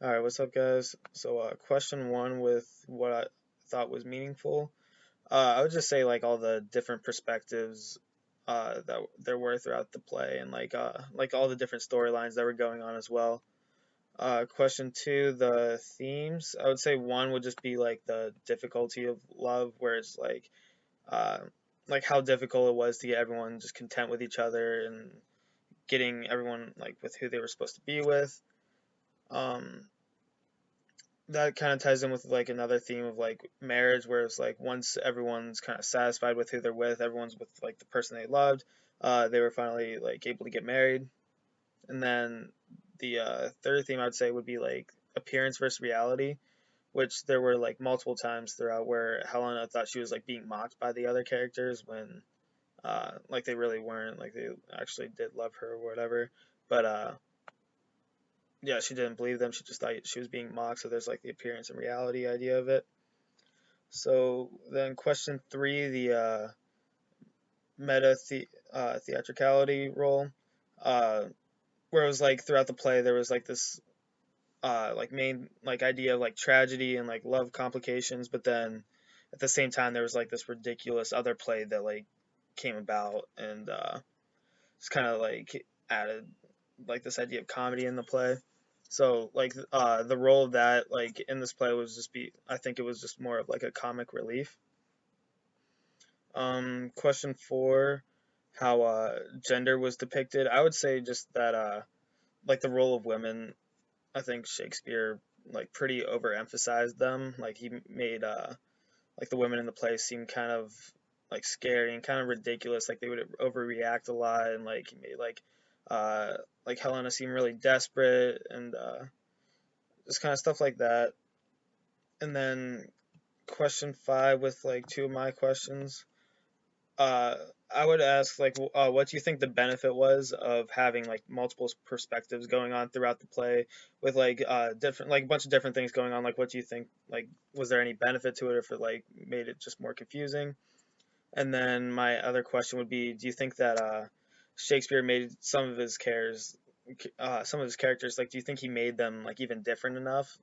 All right, what's up, guys? So, question one with what I thought was meaningful. I would just say like all the different perspectives that there were throughout the play, and like all the different storylines that were going on as well. Question two, the themes. I would say one would just be like the difficulty of love, where it's uh, like how difficult it was to get everyone just content with each other and getting everyone like with who they were supposed to be with. Um, that kind of ties in with like another theme of like marriage, where it's like once everyone's kind of satisfied with who they're with, everyone's with like the person they loved, they were finally like able to get married. And then the third theme I'd say would be like appearance versus reality, which there were like multiple times throughout where Helena thought she was like being mocked by the other characters when like they really weren't, like they actually did love her or whatever. But yeah, she didn't believe them. She just thought she was being mocked. So there's like the appearance and reality idea of it. So then question three, the theatricality role, uh, where it was like throughout the play there was like this like main like idea of like tragedy and like love complications, but then at the same time there was like this ridiculous other play that like came about and it's kind of like added like this idea of comedy in the play. So like the role of that like in this play was just be, I think it was just more of like a comic relief. Question four, how gender was depicted. I would say just that like the role of women. I think Shakespeare like pretty overemphasized them. Like he made like the women in the play seem kind of like scary and kind of ridiculous. Like they would overreact a lot, and like he made like Helena seem really desperate and just kind of stuff like that. And then question five with like two of my questions. uh I would ask like what do you think the benefit was of having like multiple perspectives going on throughout the play with like different like a bunch of different things going on, like what do you think, like was there any benefit to it, or if it like made it just more confusing? And then my other question would be, do you think that Shakespeare made some of his characters like do you think he made them like even different enough